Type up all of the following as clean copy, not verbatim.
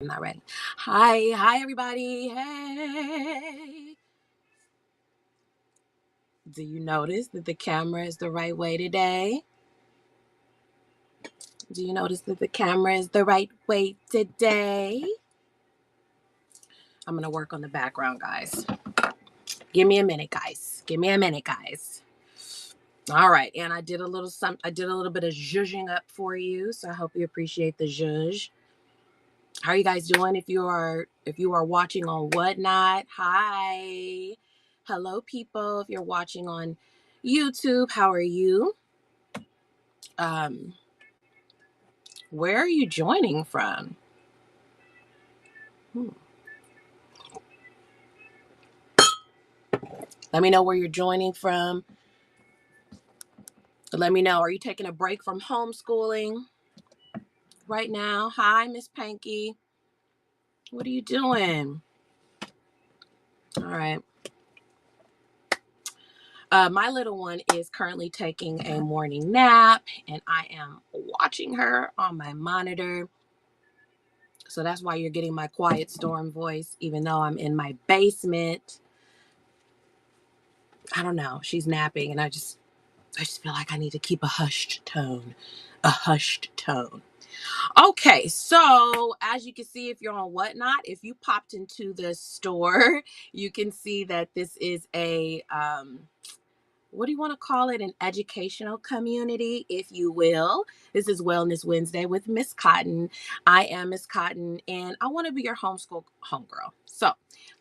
I'm not ready. Hi, everybody. Hey. Do you notice that the camera is the right way today? Do you notice that the camera is the right way today? I'm going to work on the background, guys. Give me a minute, guys. Give me a minute, guys. All right, and I did a little bit of zhuzhing up for you, so I hope you appreciate the zhuzh. How are you guys doing? If you are watching on Whatnot, hi. Hello, people. If you're watching on YouTube, how are you? Um, where are you joining from? Hmm. Let me know where you're joining from. Let me know. Are you taking a break from homeschooling right now? Hi, Miss Panky. What are you doing? All right. My little one is currently taking a morning nap, and I am watching her on my monitor. So that's why you're getting my quiet storm voice, even though I'm in my basement. I don't know. She's napping, and I just feel like I need to keep a hushed tone. A hushed tone. Okay, so as you can see, if you're on Whatnot, if you popped into the store, you can see that this is a what do you want to call it? An educational community, if you will. This is Wellness Wednesday with Miss Cotton. I am Miss Cotton, and I want to be your homeschool homegirl. So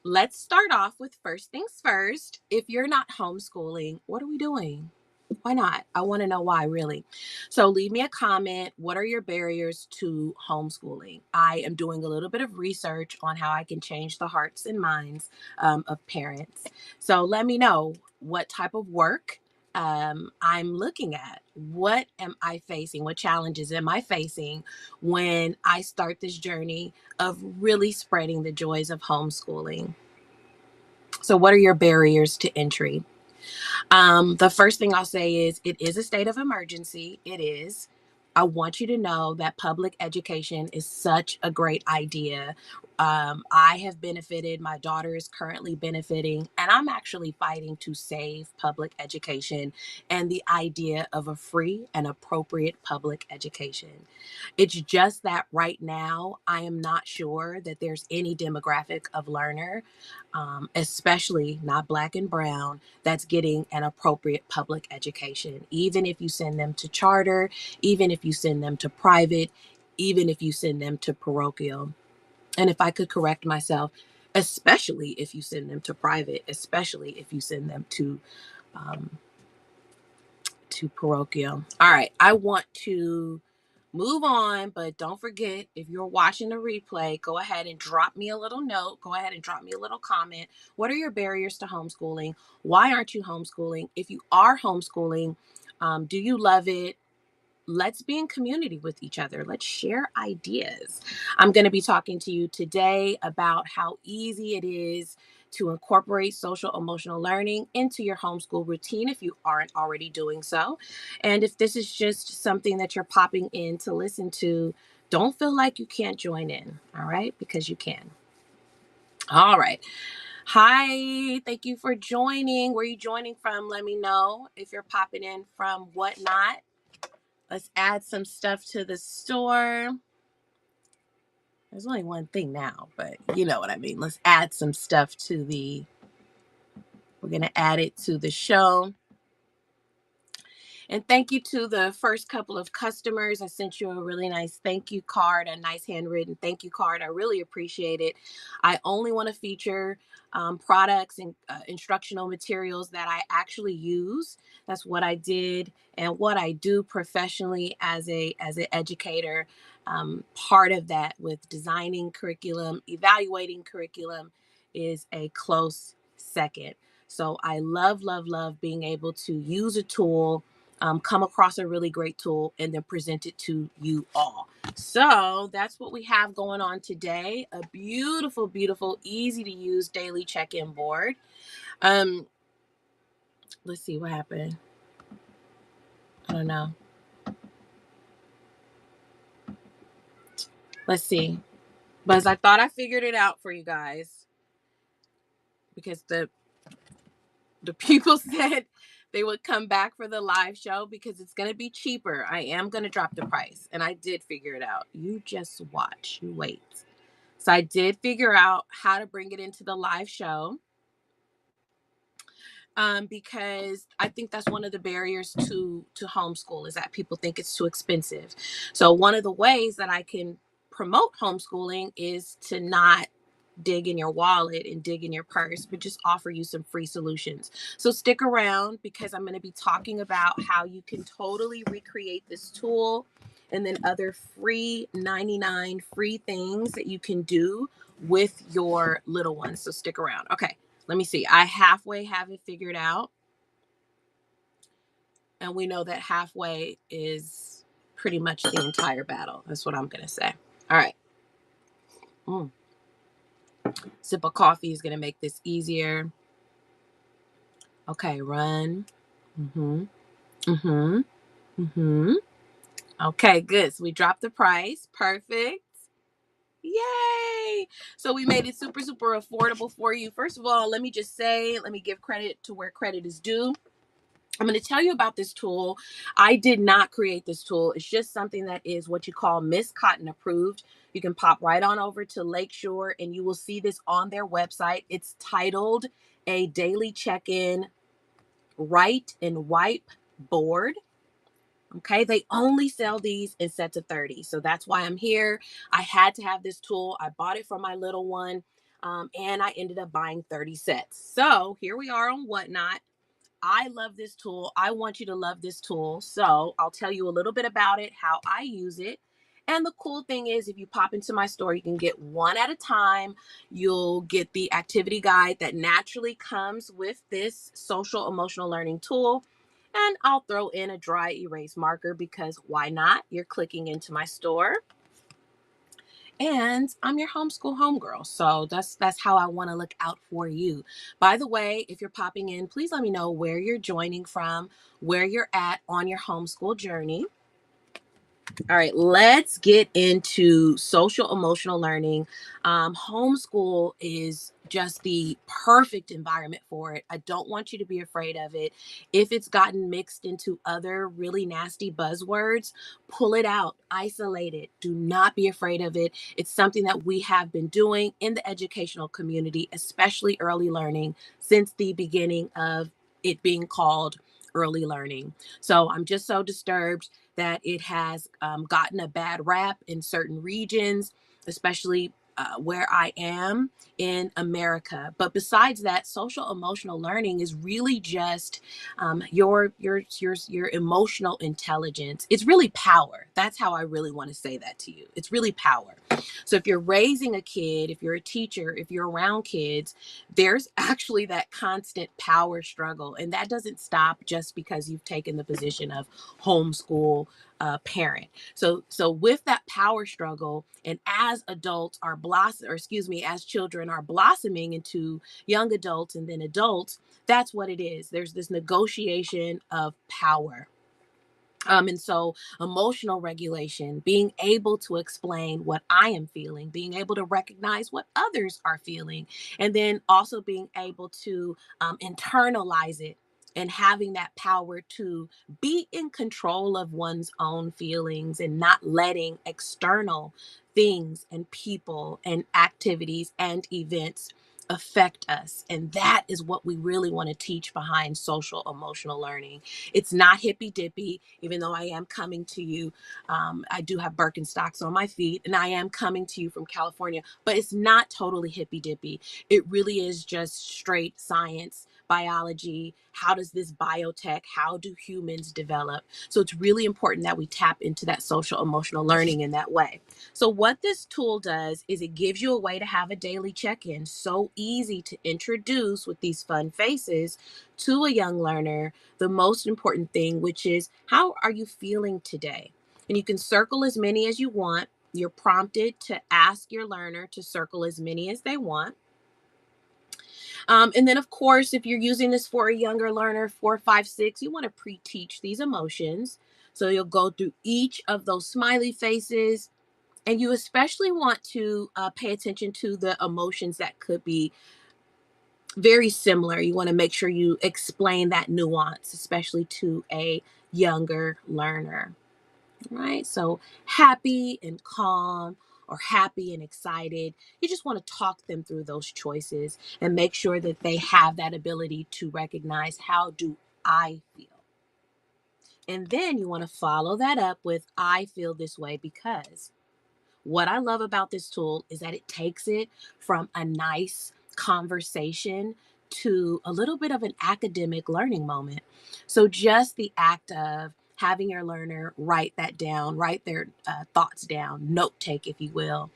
let's start off with first things first. If you're not homeschooling, what are we doing? Why not? I want to know why, really. So leave me a comment. What are your barriers to homeschooling? I am doing a little bit of research on how I can change the hearts and minds of parents. So let me know what type of work I'm looking at. What am I facing? What challenges am I facing when I start this journey of really spreading the joys of homeschooling? So, what are your barriers to entry? The first thing I'll say is it is a state of emergency. It is. I want you to know that public education is such a great idea. I have benefited, my daughter is currently benefiting, and I'm actually fighting to save public education and the idea of a free and appropriate public education. It's just that right now, I am not sure that there's any demographic of learner, especially not Black and brown, that's getting an appropriate public education. Even if you send them to charter, even if you send them to private, even if you send them to parochial. And if I could correct myself, especially if you send them to private, especially if you send them um, to parochial. All right, I want to move on, but don't forget, if you're watching the replay, go ahead and drop me a little note. Go ahead and drop me a little comment. What are your barriers to homeschooling? Why aren't you homeschooling? If you are homeschooling, do you love it? Let's be in community with each other. Let's share ideas. I'm going to be talking to you today about how easy it is to incorporate social emotional learning into your homeschool routine if you aren't already doing so. And if this is just something that you're popping in to listen to, don't feel like you can't join in, all right? Because you can. All right. Hi, thank you for joining. Where are you joining from? Let me know if you're popping in from Whatnot. Let's add some stuff to the store. There's only one thing now, but you know what I mean. Let's add some stuff we're going to add it to the show. And thank you to the first couple of customers. I sent you a really nice thank you card, a nice handwritten thank you card. I really appreciate it. I only want to feature products and instructional materials that I actually use. That's what I did and what I do professionally as an educator. Part of that with designing curriculum, evaluating curriculum is a close second. So I love being able to use a tool, come across a really great tool, and then present it to you all. So that's what we have going on today. A beautiful, easy to use daily check-in board. Um, let's see what happened. I don't know. Let's see. But I thought I figured it out for you guys, because the people said they would come back for the live show because it's going to be cheaper. I am going to drop the price, and I did figure it out. You just watch, you wait. So I did figure out how to bring it into the live show, because I think that's one of the barriers to homeschool, is that people think it's too expensive. So one of the ways that I can promote homeschooling is to not dig in your wallet and dig in your purse, but just offer you some free solutions. So stick around, because I'm going to be talking about how you can totally recreate this tool, and then other free 99 free things that you can do with your little ones. So stick around. Okay, let me see. I halfway have it figured out. And we know that halfway is pretty much the entire battle. That's what I'm going to say. All right. Sip of coffee is going to make this easier. Okay, run. Mm-hmm. Mm-hmm. Mm-hmm. Okay, good. So we dropped the price. Perfect. Yay! So we made it super, super affordable for you. First of all, let me just say, let me give credit to where credit is due. I'm going to tell you about this tool. I did not create this tool. It's just something that is what you call Miss Cotton approved. You can pop right on over to Lakeshore and you will see this on their website. It's titled A Daily Check-In Write and Wipe Board. Okay, they only sell these in sets of 30. So that's why I'm here. I had to have this tool. I bought it for my little one, and I ended up buying 30 sets. So here we are on Whatnot. I love this tool. I want you to love this tool. So I'll tell you a little bit about it, how I use it. And the cool thing is, if you pop into my store, you can get one at a time. You'll get the activity guide that naturally comes with this social emotional learning tool. And I'll throw in a dry erase marker, because why not? You're clicking into my store. And I'm your homeschool homegirl. So that's how I want to look out for you. By the way, if you're popping in, please let me know where you're joining from, where you're at on your homeschool journey. All right, let's get into social emotional learning. Homeschool is just the perfect environment for it. I don't want you to be afraid of it. If it's gotten mixed into other really nasty buzzwords, pull it out, isolate it. Do not be afraid of it. It's something that we have been doing in the educational community, especially early learning, since the beginning of it being called early learning. So I'm just so disturbed that it has gotten a bad rap in certain regions, especially where I am in America. But besides that, social emotional learning is really just your emotional intelligence. It's really power. That's how I really want to say that to you. It's really power. So if you're raising a kid, if you're a teacher, if you're around kids, there's actually that constant power struggle, and that doesn't stop just because you've taken the position of homeschool parent. So with that power struggle, and as adults are as children are blossoming into young adults and then adults, that's what it is. There's this negotiation of power. And so emotional regulation, being able to explain what I am feeling, being able to recognize what others are feeling, and then also being able to internalize it, and having that power to be in control of one's own feelings, and not letting external things and people and activities and events affect us. And that is what we really want to teach behind social emotional learning. It's not hippy dippy, even though I am coming to you. I do have Birkenstocks on my feet, and I am coming to you from California, but it's not totally hippy dippy. It really is just straight science, biology. How does this biotech, how do humans develop? So it's really important that we tap into that social emotional learning in that way. So what this tool does is it gives you a way to have a daily check-in, so easy to introduce with these fun faces to a young learner the most important thing, which is, how are you feeling today? And you can circle as many as you want. You're prompted to ask your learner to circle as many as they want. And then, of course, if you're using this for a younger learner, 4, 5, 6, you want to pre-teach these emotions. So you'll go through each of those smiley faces, And you especially want to pay attention to the emotions that could be very similar. You want to make sure you explain that nuance, especially to a younger learner, right? So happy and calm or happy and excited. You just want to talk them through those choices and make sure that they have that ability to recognize, how do I feel? And then you want to follow that up with, I feel this way because. What I love about this tool is that it takes it from a nice conversation to a little bit of an academic learning moment. So just the act of having your learner write that down, write their thoughts down, note take, if you will,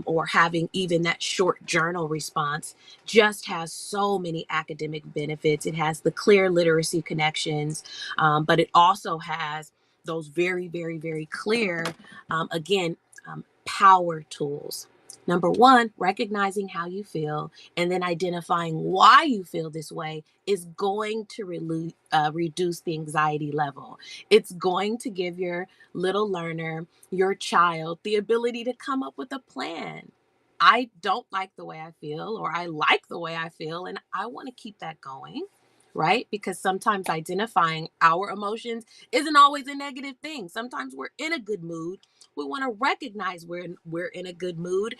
or having even that short journal response, just has so many academic benefits. It has the clear literacy connections, but it also has those very, very, very clear, again, power tools. Number one, recognizing how you feel and then identifying why you feel this way is going to reduce the anxiety level. It's going to give your little learner, your child, the ability to come up with a plan. I don't like the way I feel, or I like the way I feel, and I want to keep that going, right? Because sometimes identifying our emotions isn't always a negative thing. Sometimes we're in a good mood. We want to recognize we're in a good mood.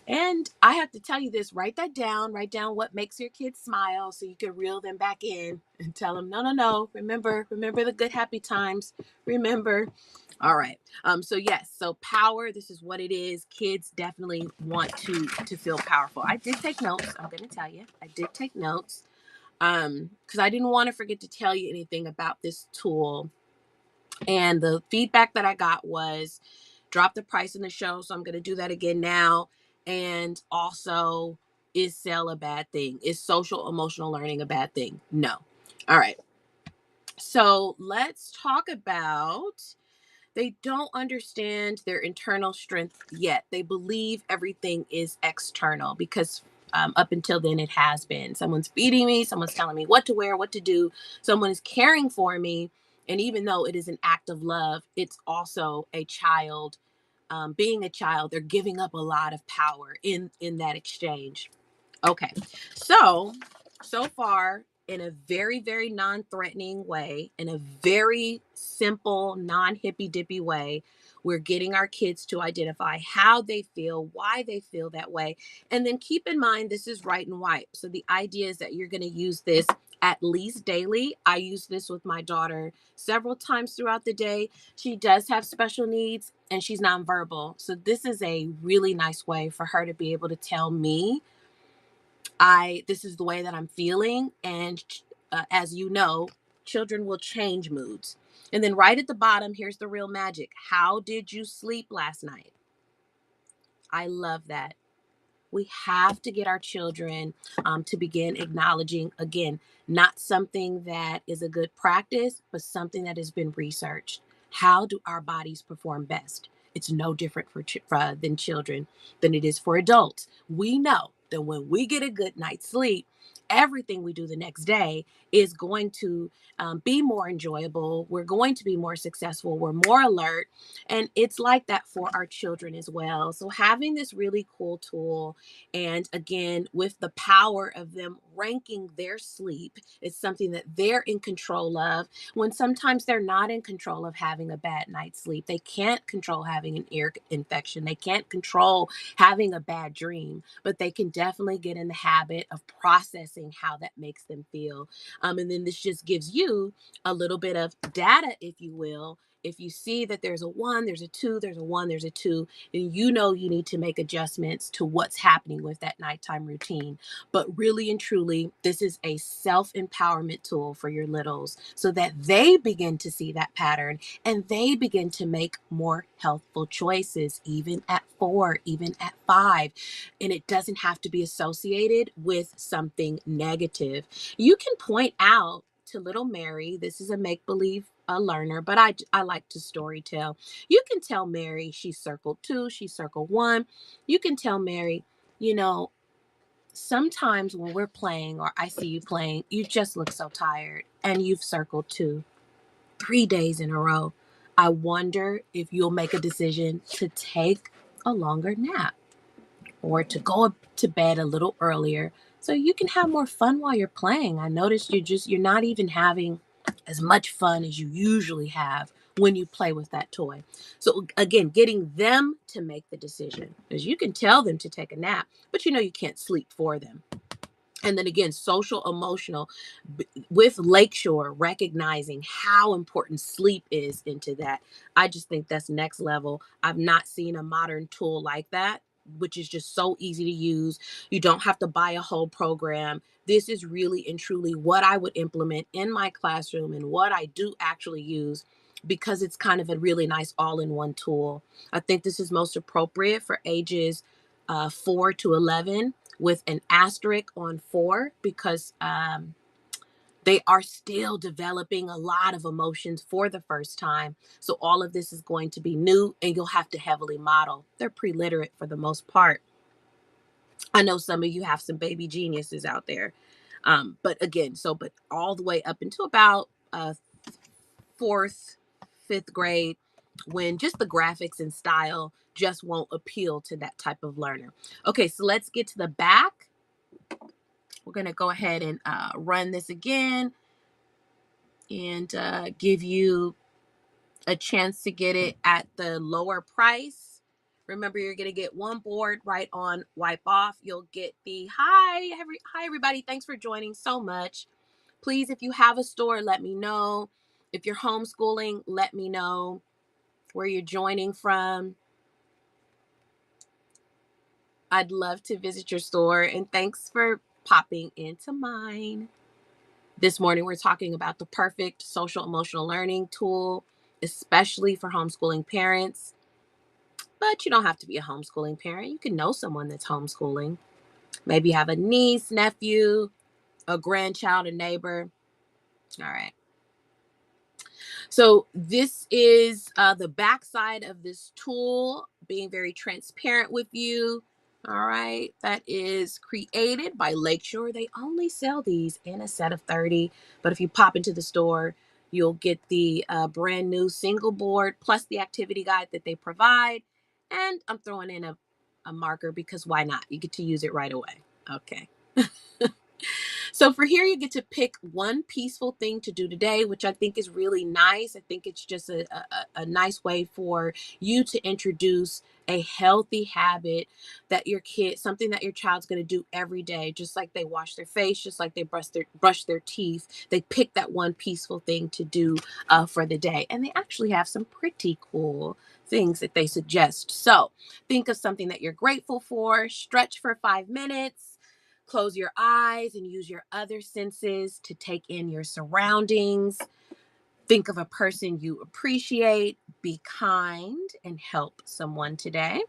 And I have to tell you this, write down what makes your kids smile so you can reel them back in and tell them, no, no, no, remember the good happy times. Remember. All right. So yes, so power, this is what it is. Kids definitely want to feel powerful. I did take notes. I'm going to tell you. I did take notes because I didn't want to forget to tell you anything about this tool. And the feedback that I got was, drop the price in the show. So I'm going to do that again now. And also, is SEL a bad thing? Is social emotional learning a bad thing? No. All right. So let's talk about, they don't understand their internal strength yet. They believe everything is external because up until then it has been. Someone's feeding me, someone's telling me what to wear, what to do, someone is caring for me. And even though it is an act of love, it's also a child. Being a child, they're giving up a lot of power in that exchange. Okay, so far, in a very, very non-threatening way, in a very simple, non-hippy dippy way, we're getting our kids to identify how they feel, why they feel that way, and then keep in mind this is write and wipe. So the idea is that you're going to use this at least daily. I use this with my daughter several times throughout the day. She does have special needs and she's nonverbal, so this is a really nice way for her to be able to tell me, this is the way that I'm feeling. And as you know, children will change moods. And then right at the bottom, here's the real magic. How did you sleep last night? I love that. We have to get our children to begin acknowledging, again, not something that is a good practice, but something that has been researched. How do our bodies perform best? It's no different than children than it is for adults. We know that when we get a good night's sleep, everything we do the next day is going to be more enjoyable. We're going to be more successful. We're more alert. And it's like that for our children as well. So having this really cool tool, and again, with the power of them ranking their sleep, it's something that they're in control of, when sometimes they're not in control of having a bad night's sleep. They can't control having an ear infection. They can't control having a bad dream, but they can definitely get in the habit of processing how that makes them feel. And then this just gives you a little bit of data, if you will. If you see that there's a one, there's a two, there's a one, there's a two, then you know you need to make adjustments to what's happening with that nighttime routine. But really and truly, this is a self-empowerment tool for your littles so that they begin to see that pattern and they begin to make more healthful choices, even at 4, even at 5. And it doesn't have to be associated with something negative. You can point out to little Mary, this is a make-believe learner, but I like to story tell. You can tell Mary she's circled 2, she's circled 1. You can tell Mary, you know, sometimes when we're playing or I see you playing, you just look so tired and you've circled 2, 3 days in a row. I wonder if you'll make a decision to take a longer nap or to go to bed a little earlier so you can have more fun while you're playing. I noticed you're not even having as much fun as you usually have when you play with that toy. So again, getting them to make the decision, because you can tell them to take a nap, but you can't sleep for them. And then again, social emotional with Lakeshore, recognizing how important sleep is into that. I just think that's next level. I've not seen a modern tool like that, which is just so easy to use. You don't have to buy a whole program. This is really and truly what I would implement in my classroom and what I do actually use, because it's kind of a really nice all-in-one tool. I think this is most appropriate for ages 4 to 11, with an asterisk on 4, because they are still developing a lot of emotions for the first time. So all of this is going to be new and you'll have to heavily model. They're pre-literate for the most part. I know some of you have some baby geniuses out there. But again, but all the way up until about fourth, fifth grade, when just the graphics and style just won't appeal to that type of learner. Okay, so let's get to the back. We're going to go ahead and run this again and give you a chance to get it at the lower price. Remember, you're going to get one board right on wipe off. You'll get the hi everybody. Thanks for joining so much. Please, if you have a store, let me know. If you're homeschooling, let me know where you're joining from. I'd love to visit your store, and thanks for popping into mine. This morning, we're talking about the perfect social emotional learning tool, especially for homeschooling parents. But you don't have to be a homeschooling parent. You can know someone that's homeschooling. Maybe you have a niece, nephew, a grandchild, a neighbor. All right. So this is the backside of this tool, being very transparent with you. All right. That is created by Lakeshore. They only sell these in a set of 30. But if you pop into the store, you'll get the brand new single board plus the activity guide that they provide. And I'm throwing in a marker because why not? You get to use it right away. Okay. So for here, you get to pick one peaceful thing to do today, which I think is really nice. I think it's just a nice way for you to introduce a healthy habit that something that your child's going to do every day, just like they wash their face, just like they brush their teeth. They pick that one peaceful thing to do for the day. And they actually have some pretty cool things that they suggest. So think of something that you're grateful for, stretch for 5 minutes. Close your eyes and use your other senses to take in your surroundings. Think of a person you appreciate. Be kind and help someone today.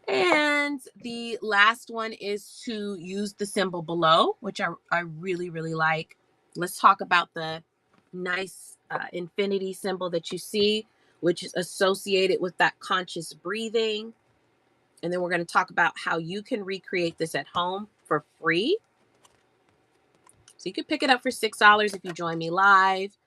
And the last one is to use the symbol below, which I really, really like. Let's talk about the nice infinity symbol that you see, which is associated with that conscious breathing. And then we're going to talk about how you can recreate this at home for free. So you can pick it up for $6 if you join me live.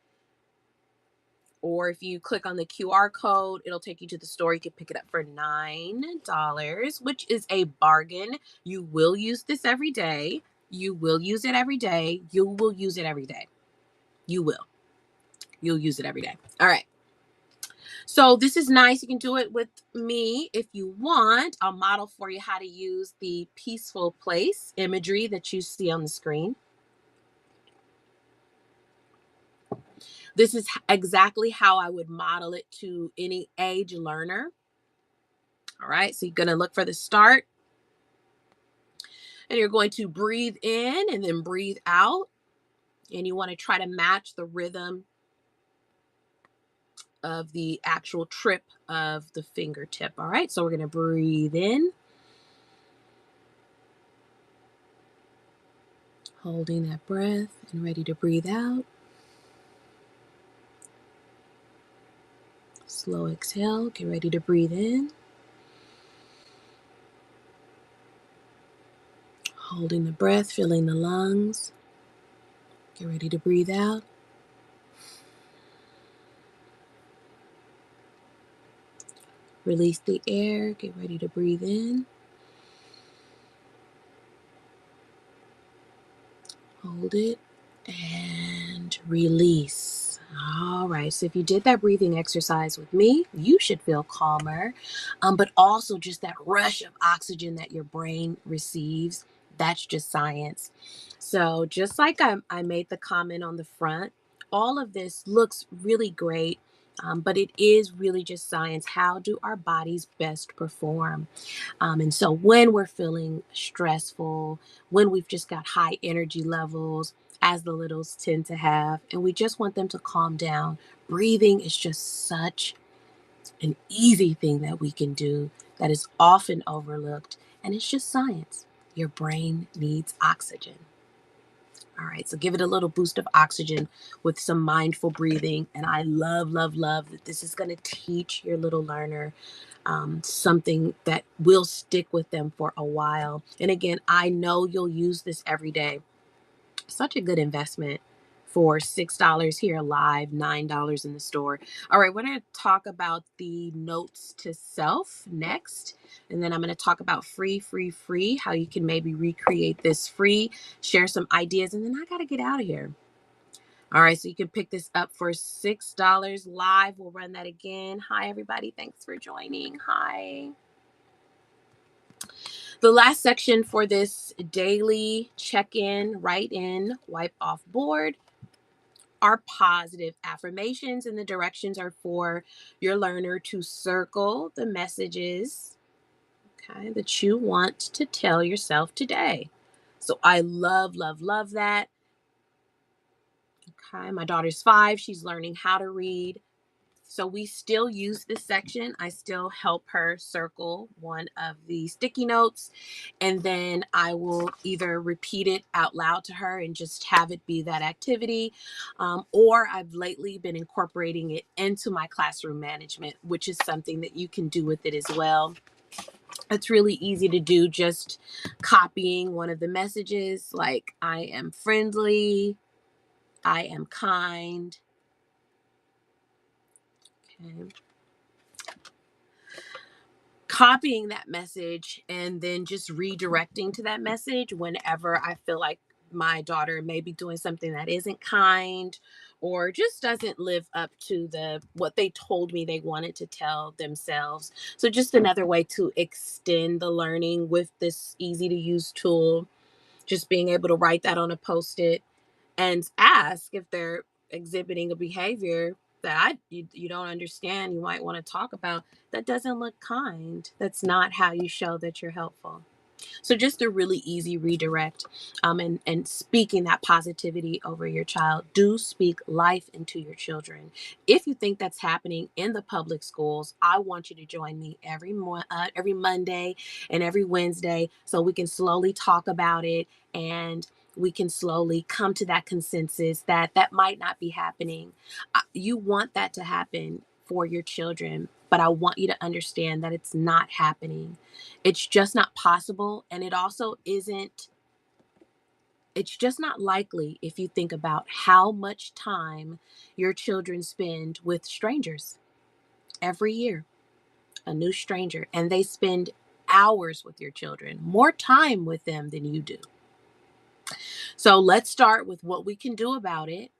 Or if you click on the QR code, it'll take you to the store. You can pick it up for $9, which is a bargain. You will use this every day. You will use it every day. You will use it every day. You will. You'll use it every day. All right. So this is nice. You can do it with me if you want. I'll model for you how to use the peaceful place imagery that you see on the screen. This is exactly how I would model it to any age learner. All right, so you're going to look for the start. And you're going to breathe in and then breathe out. And you want to try to match the rhythm of the actual trip of the fingertip. All right, so we're going to breathe in. Holding that breath and ready to breathe out. Slow exhale, get ready to breathe in. Holding the breath, filling the lungs. Get ready to breathe out. Release the air. Get ready to breathe in. Hold it and release. All right. So if you did that breathing exercise with me, you should feel calmer. But also just that rush of oxygen that your brain receives. That's just science. So just like I made the comment on the front, all of this looks really great. But it is really just science. How do our bodies best perform? And so when we're feeling stressful, when we've just got high energy levels, as the littles tend to have, and we just want them to calm down, breathing is just such an easy thing that we can do that is often overlooked. And it's just science. Your brain needs oxygen. All right, so give it a little boost of oxygen with some mindful breathing. And I love, love, love that this is going to teach your little learner something that will stick with them for a while. And again, I know you'll use this every day. Such a good investment for $6 here live, $9 in the store. All right, we're going to talk about the notes to self next. And then I'm going to talk about free, free, free, how you can maybe recreate this free, share some ideas, and then I got to get out of here. All right, so you can pick this up for $6 live. We'll run that again. Hi, everybody. Thanks for joining. Hi. The last section for this daily check-in, write in, wipe off board are positive affirmations, and the directions are for your learner to circle the messages, okay, that you want to tell yourself today. So I love, love, love that. Okay, my daughter's 5. She's learning how to read. So we still use this section. I still help her circle one of the sticky notes, and then I will either repeat it out loud to her and just have it be that activity, or I've lately been incorporating it into my classroom management, which is something that you can do with it as well. It's really easy to do, just copying one of the messages like I am friendly, I am kind. Okay. Copying that message and then just redirecting to that message whenever I feel like my daughter may be doing something that isn't kind or just doesn't live up to the what they told me they wanted to tell themselves. So just another way to extend the learning with this easy to use tool, just being able to write that on a post-it and ask if they're exhibiting a behavior that you don't understand, you might want to talk about, that doesn't look kind. That's not how you show that you're helpful. So just a really easy redirect, and speaking that positivity over your child. Do speak life into your children. If you think that's happening in the public schools, I want you to join me every Monday and every Wednesday so we can slowly talk about it, and we can slowly come to that consensus that that might not be happening. You want that to happen for your children, but I want you to understand that it's not happening. It's just not possible. And it also isn't, it's just not likely if you think about how much time your children spend with strangers every year, a new stranger, and they spend hours with your children, more time with them than you do. So let's start with what we can do about it.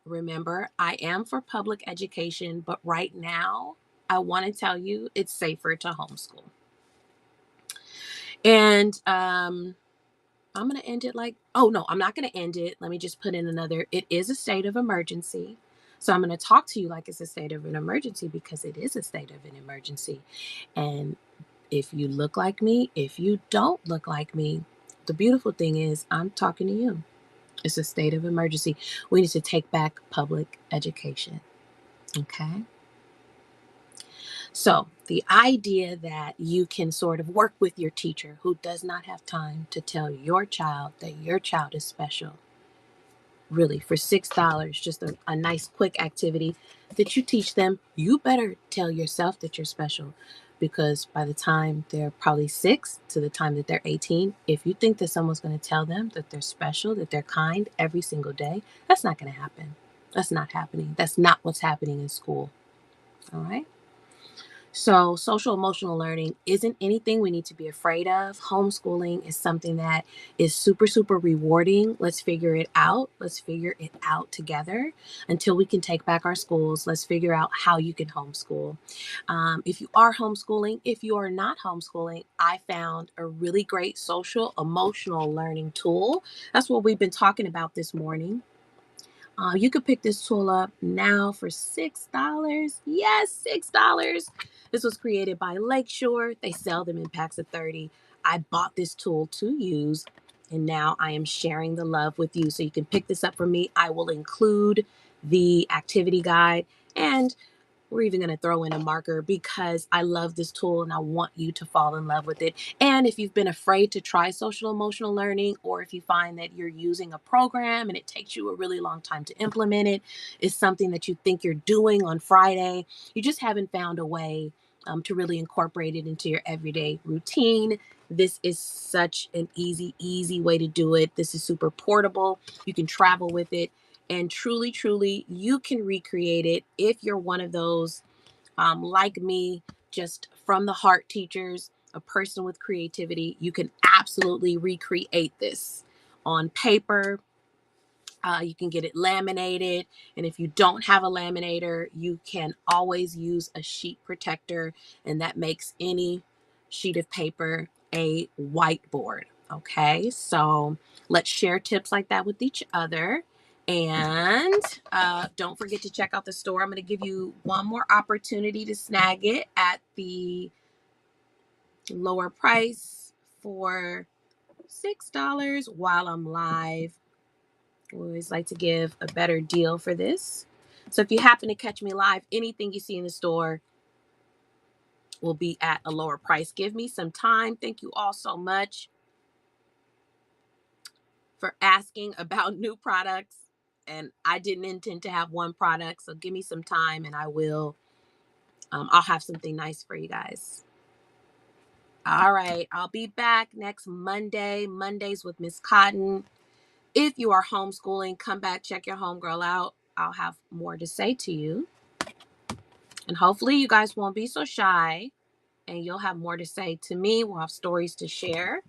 Remember, I am for public education, but right now, I want to tell you it's safer to homeschool. And I'm going to end it like, oh, no, I'm not going to end it. Let me just put in another. It is a state of emergency. So I'm going to talk to you like it's a state of an emergency because it is a state of an emergency. And if you look like me, if you don't look like me, the beautiful thing is I'm talking to you. It's a state of emergency. We need to take back public education. Okay. So the idea that you can sort of work with your teacher who does not have time to tell your child that your child is special, really for $6, just a nice quick activity that you teach them, you better tell yourself that you're special, because by the time they're probably 6 to the time that they're 18, if you think that someone's going to tell them that they're special, that they're kind every single day, that's not going to happen. That's not happening. That's not what's happening in school. All right. So, social emotional learning isn't anything we need to be afraid of. Homeschooling is something that is super, super rewarding. Let's figure it out. Let's figure it out together until we can take back our schools. Let's figure out how you can homeschool. If you are homeschooling, if you are not homeschooling, I found a really great social emotional learning tool. That's what we've been talking about this morning. You could pick this tool up now for $6. Yes, $6. This was created by Lakeshore. They sell them in packs of 30. I bought this tool to use, and now I am sharing the love with you. So you can pick this up for me. I will include the activity guide, and we're even going to throw in a marker because I love this tool and I want you to fall in love with it. And if you've been afraid to try social emotional learning, or if you find that you're using a program and it takes you a really long time to implement it, is something that you think you're doing on Friday, you just haven't found a way to really incorporate it into your everyday routine. This is such an easy way to do it. This is super portable. You can travel with it. And truly, truly, you can recreate it if you're one of those, like me, just from the heart teachers, a person with creativity. You can absolutely recreate this on paper. You can get it laminated. And if you don't have a laminator, you can always use a sheet protector. And that makes any sheet of paper a whiteboard. Okay, so let's share tips like that with each other. And don't forget to check out the store. I'm going to give you one more opportunity to snag it at the lower price for $6 while I'm live. We always like to give a better deal for this. So if you happen to catch me live, anything you see in the store will be at a lower price. Give me some time. Thank you all so much for asking about new products. And I didn't intend to have one product, so give me some time and I will. I'll have something nice for you guys. All right, I'll be back next Monday. Mondays with Miss Cotton. If you are homeschooling, come back, check your homegirl out. I'll have more to say to you. And hopefully you guys won't be so shy and you'll have more to say to me. We'll have stories to share,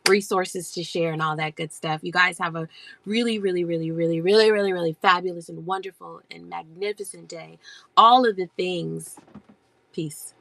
resources to share, and all that good stuff. You guys have a really fabulous and wonderful and magnificent day. All of the things. Peace.